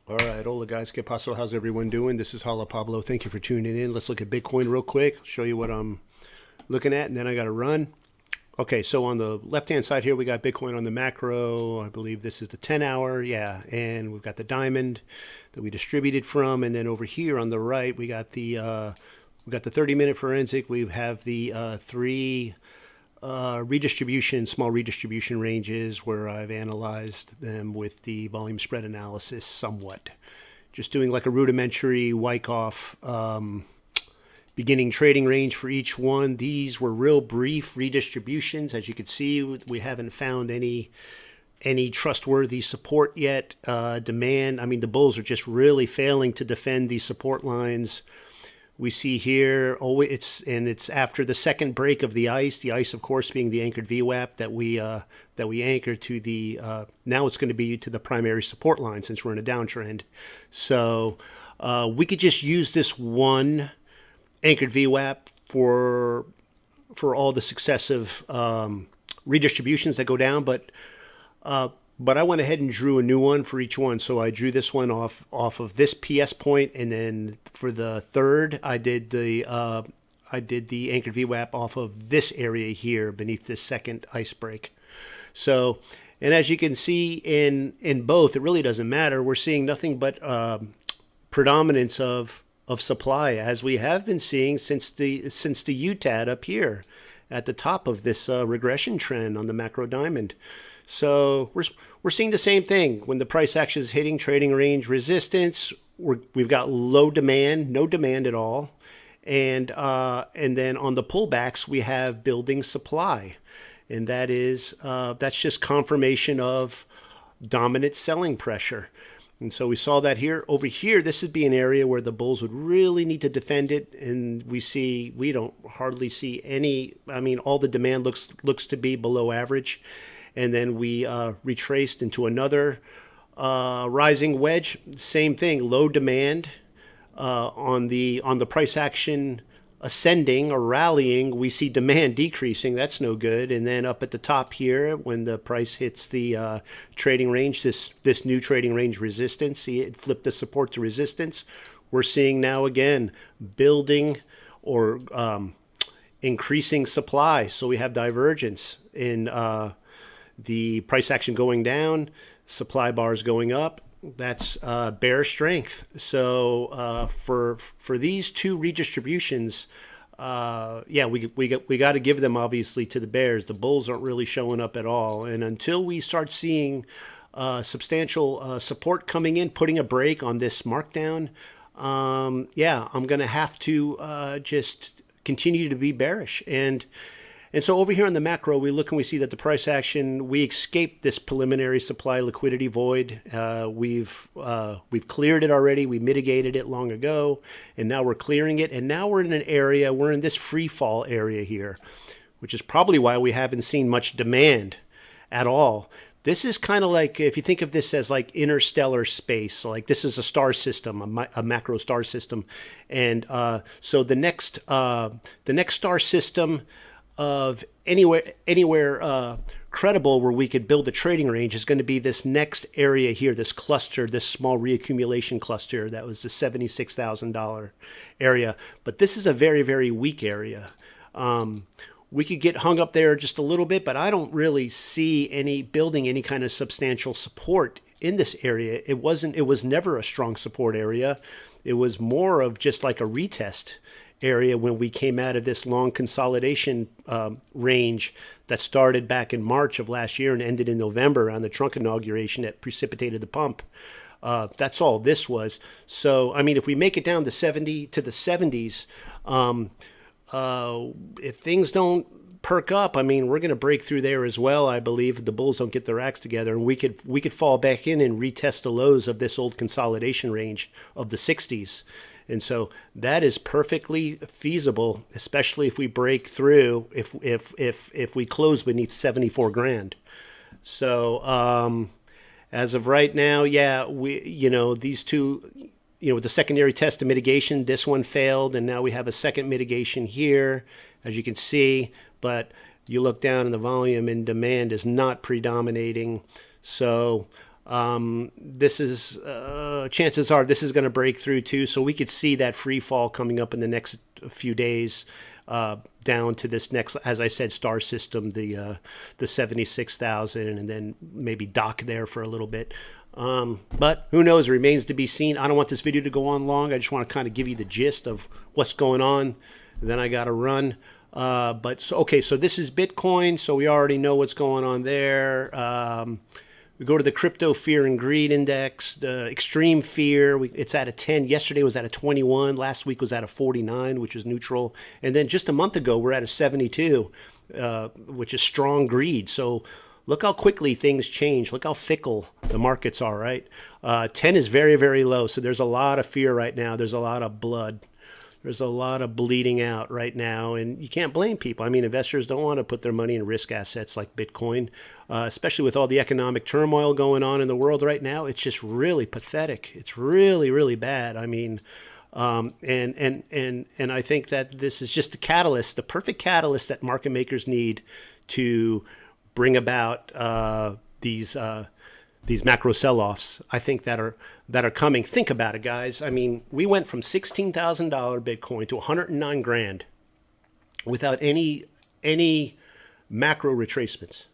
All right, hola guys, ¿qué pasó? How's everyone doing? This is Hala Pablo. Thank you for tuning in. Let's look at Bitcoin real quick. Show you what I'm looking at, and then I got to run. Okay, so on the left-hand side here, we got Bitcoin on the macro. I believe this is the 10-hour, yeah, and we've got the diamond that we distributed from, and then over here on the right, we got the 30-minute forensic. We have the three redistribution, small redistribution ranges where I've analyzed them with the volume spread analysis somewhat. Just doing like a rudimentary Wyckoff beginning trading range for each one. These were real brief redistributions. As you can see, we haven't found any trustworthy support yet. Demand, I mean, the bulls are just really failing to defend these support lines. We see here, it's after the second break of the ice. The ice, of course, being the anchored VWAP that we anchor to the. Now it's going to be to the primary support line since we're in a downtrend. So we could just use this one anchored VWAP for all the successive redistributions that go down, but I went ahead and drew a new one for each one. So I drew this one off of this PS point, and then for the third, I did the anchored VWAP off of this area here beneath this second ice break. So, and as you can see in both, it really doesn't matter. We're seeing nothing but predominance of supply, as we have been seeing since the UTAD up here at the top of this regression trend on the macro diamond. So we're seeing the same thing when the price action is hitting trading range resistance. We've got low demand, no demand at all, and then on the pullbacks we have building supply, and that's just confirmation of dominant selling pressure. And so we saw that here. Over here, this would be an area where the bulls would really need to defend it, and we don't hardly see any. I mean, all the demand looks to be below average, and then we retraced into another rising wedge. Same thing, low demand on the price action ascending or rallying, we see demand decreasing. That's no good. And then up at the top here, when the price hits the trading range, this new trading range resistance, see it flipped the support to resistance. We're seeing now again building or increasing supply. So we have divergence in the price action going down, supply bars going up. That's bear strength. So for these two redistributions, yeah, we got to give them obviously to the bears. The bulls aren't really showing up at all, and until we start seeing substantial support coming in, putting a break on this markdown, yeah, I'm gonna have to just continue to be bearish. And so over here on the macro, we look and we see that the price action, we escaped this preliminary supply liquidity void. We've cleared it already. We mitigated it long ago, and now we're clearing it. And now we're in an area, we're in this free fall area here, which is probably why we haven't seen much demand at all. This is kind of like, if you think of this as like interstellar space, like this is a star system, a macro star system. And so the next star system of anywhere credible where we could build a trading range is going to be this next area here, this cluster, this small reaccumulation cluster that was the $76,000 area. But this is a very, very weak area. We could get hung up there just a little bit, but I don't really see building any kind of substantial support in this area. It was never a strong support area. It was more of just like a retest area when we came out of this long consolidation range that started back in March of last year and ended in November on the Trump inauguration that precipitated the pump. That's all this was. So, I mean, if we make it down to the 70s, if things don't perk up, I mean, we're going to break through there as well, I believe, if the bulls don't get their acts together. And we could fall back in and retest the lows of this old consolidation range of the 60s. And so that is perfectly feasible, especially if we break through, if we close beneath 74 grand. So as of right now, yeah, these two, with the secondary test of mitigation, this one failed, and now we have a second mitigation here, as you can see. But you look down and the volume and demand is not predominating. So This is chances are this is going to break through too. So we could see that free fall coming up in the next few days down to this next, as I said, star system, the 76,000, and then maybe dock there for a little bit. But who knows? It remains to be seen. I don't want this video to go on long. I just want to kind of give you the gist of what's going on. Then I got to run. But so, okay, so this is Bitcoin. So we already know what's going on there. We go to the crypto fear and greed index, the extreme fear. It's at a 10. Yesterday was at a 21. Last week was at a 49, which is neutral. And then just a month ago, we're at a 72, which is strong greed. So look how quickly things change. Look how fickle the markets are, right? 10 is very, very low. So there's a lot of fear right now. There's a lot of blood. There's a lot of bleeding out right now, and you can't blame people. I mean, investors don't want to put their money in risk assets like Bitcoin, especially with all the economic turmoil going on in the world right now. It's just really pathetic. It's really, really bad. I mean, and I think that this is just the catalyst, the perfect catalyst that market makers need to bring about these macro sell-offs, I think, that are coming. Think about it, guys. I mean, we went from $16,000 Bitcoin to 109 grand without any macro retracements.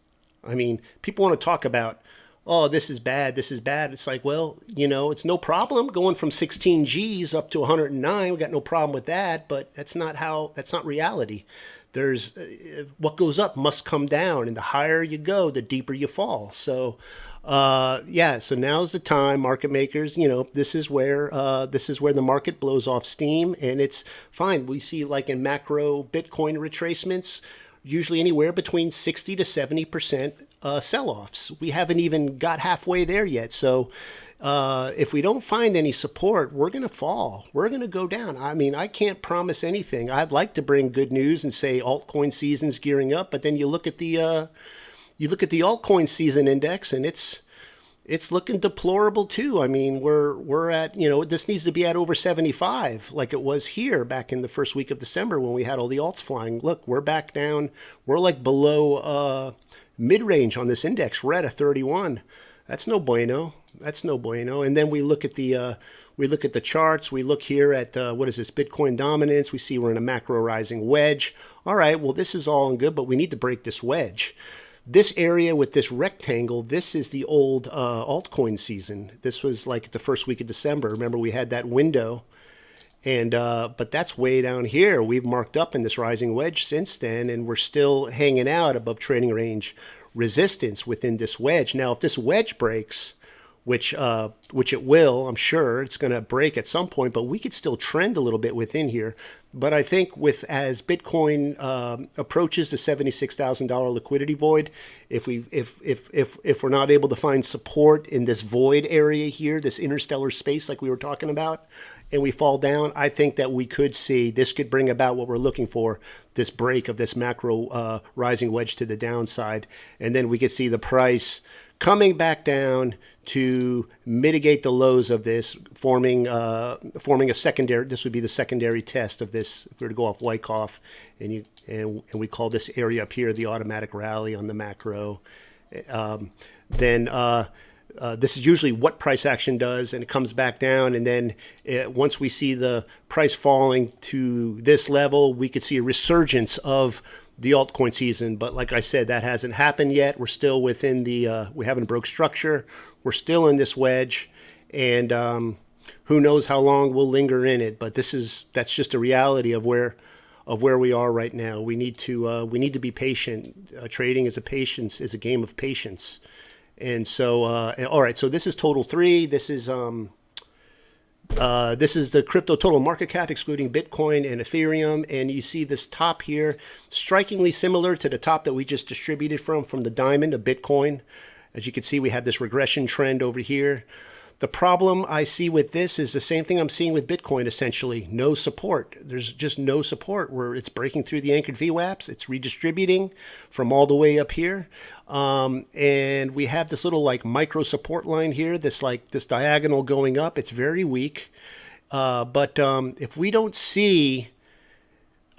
I mean, people want to talk about, oh, this is bad, this is bad. It's like, well, you know, it's no problem going from 16 G's up to 109. We got no problem with that, but that's not reality. There's what goes up must come down, and the higher you go, the deeper you fall. So, so now's the time, market makers. You know, this is where the market blows off steam, and it's fine. We see, like in macro Bitcoin retracements, usually anywhere between 60 to 70% sell-offs. We haven't even got halfway there yet. So if we don't find any support, we're going to fall. We're going to go down. I mean, I can't promise anything. I'd like to bring good news and say altcoin season's gearing up, but then you look at the altcoin season index, and it's looking deplorable too. I mean, we're at, you know, this needs to be at over 75 like it was here back in the first week of December when we had all the alts flying. Look, we're back down. We're like below mid-range on this index. We're at a 31. That's no bueno. That's no bueno. And then we look at the charts. We look here at what is this, Bitcoin dominance. We see we're in a macro rising wedge. All right, well, this is all good, but we need to break this wedge. This area with this rectangle, this is the old altcoin season. This was like the first week of December. Remember, we had that window, and but that's way down here. We've marked up in this rising wedge since then, and we're still hanging out above trading range resistance within this wedge. Now, if this wedge breaks, which it will, I'm sure it's going to break at some point, but we could still trend a little bit within here. But I think as Bitcoin approaches the $76,000 liquidity void, if we're not able to find support in this void area here, this interstellar space like we were talking about, and we fall down, I think that we could see this could bring about what we're looking for, this break of this macro rising wedge to the downside, and then we could see the price coming back down to mitigate the lows of this, forming a secondary. This would be the secondary test of this. If we were to go off Wyckoff, and we call this area up here the automatic rally on the macro, then this is usually what price action does, and it comes back down. And then once we see the price falling to this level, we could see a resurgence of the altcoin season. But like I said, that hasn't happened yet. We're still within we haven't broke structure. We're still in this wedge, and who knows how long we'll linger in it. But that's just a reality of where we are right now. We need to be patient. Trading is a game of patience. And so, all right. So this is total 3. This is the crypto total market cap excluding Bitcoin and Ethereum. And you see this top here, strikingly similar to the top that we just distributed from the diamond of Bitcoin. As you can see, we have this regression trend over here. The problem I see with this is the same thing I'm seeing with Bitcoin, essentially. No support. There's just no support where it's breaking through the anchored VWAPs. It's redistributing from all the way up here. And we have this little like micro support line here, this diagonal going up. It's very weak. But if we don't see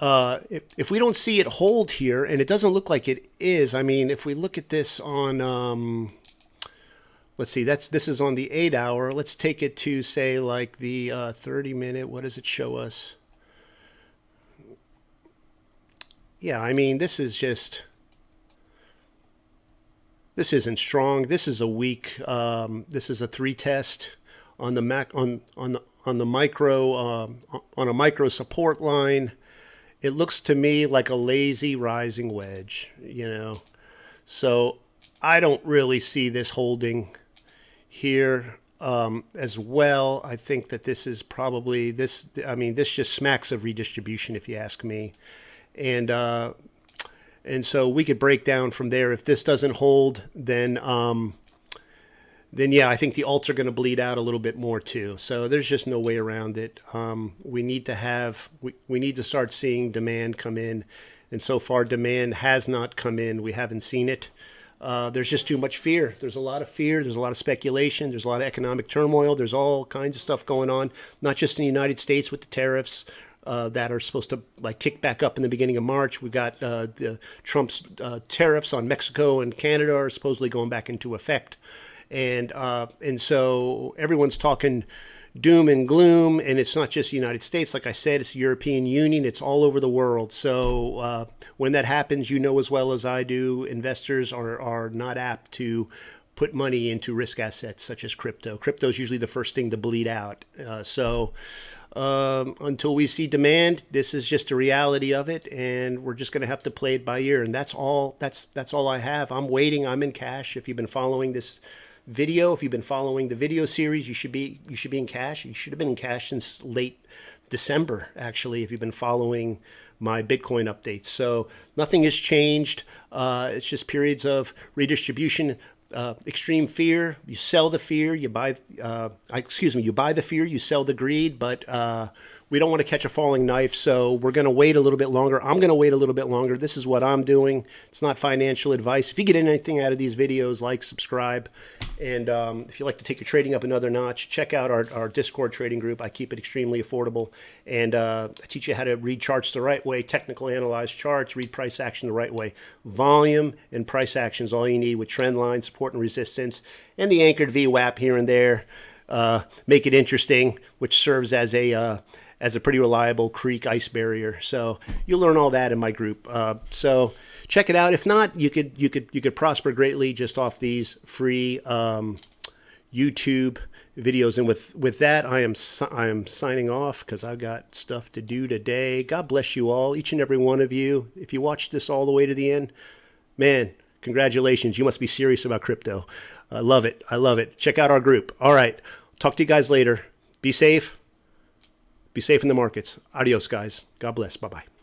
if we don't see it hold here, and it doesn't look like it is, I mean, if we look at this on let's see, this is on the 8-hour. Let's take it to, say, like the 30-minute. What does it show us? Yeah, I mean, this isn't strong. This is a weak. This is a 3 test on the on the micro on a micro support line. It looks to me like a lazy rising wedge, you know. So I don't really see this holding here as well. I think that this is probably this. I mean, this just smacks of redistribution, if you ask me. And so we could break down from there. If this doesn't hold, then yeah, I think the alts are going to bleed out a little bit more too. So there's just no way around it. We need to start seeing demand come in, and so far demand has not come in. We haven't seen it. There's just too much fear. There's a lot of fear. There's a lot of speculation. There's a lot of economic turmoil. There's all kinds of stuff going on, not just in the United States with the tariffs that are supposed to like kick back up in the beginning of March. We've got the Trump's tariffs on Mexico and Canada are supposedly going back into effect. And so everyone's talking doom and gloom, and it's not just the United States. Like I said, it's the European Union. It's all over the world. So when that happens, you know as well as I do, investors are not apt to put money into risk assets such as crypto. Crypto is usually the first thing to bleed out. So until we see demand, this is just a reality of it, and we're just going to have to play it by ear. And that's all. That's all I have. I'm waiting. I'm in cash. If you've been following this video, if you've been following the video series, you should be in cash. You should have been in cash since late December, actually, if you've been following my Bitcoin updates. So nothing has changed. It's just periods of redistribution, extreme fear. You sell the fear, you buy you buy the fear, you sell the greed, but we don't want to catch a falling knife, so we're going to wait a little bit longer. I'm going to wait a little bit longer. This is what I'm doing. It's not financial advice. If you get anything out of these videos, like, subscribe, and if you like to take your trading up another notch, check out our Discord trading group. I keep it extremely affordable, and I teach you how to read charts the right way, technical analyze charts, read price action the right way. Volume and price action is all you need with trend lines, support and resistance, and the anchored VWAP here and there. Make it interesting, which serves as a pretty reliable creek ice barrier. So you'll learn all that in my group. So check it out. If not, you could prosper greatly just off these free YouTube videos. And with that, I am signing off because I've got stuff to do today. God bless you all, each and every one of you. If you watched this all the way to the end, man, congratulations. You must be serious about crypto. I love it. I love it. Check out our group. All right. Talk to you guys later. Be safe. Be safe in the markets. Adios, guys. God bless. Bye-bye.